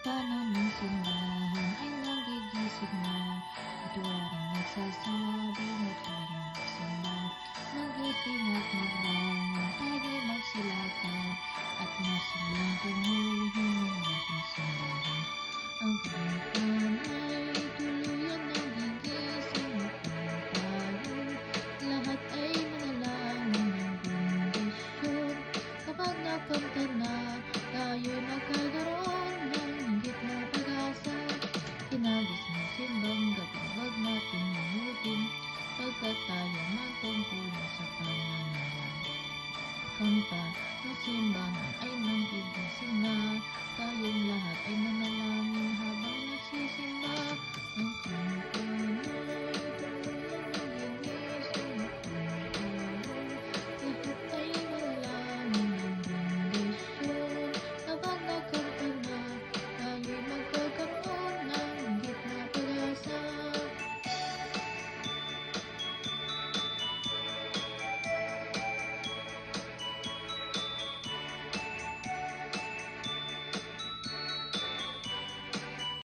Kanta ng simbahan ay nagigising na at waring nagsasabi na tayo magsimba. Magiping at magbangon, tayo'y magsilatan at masilang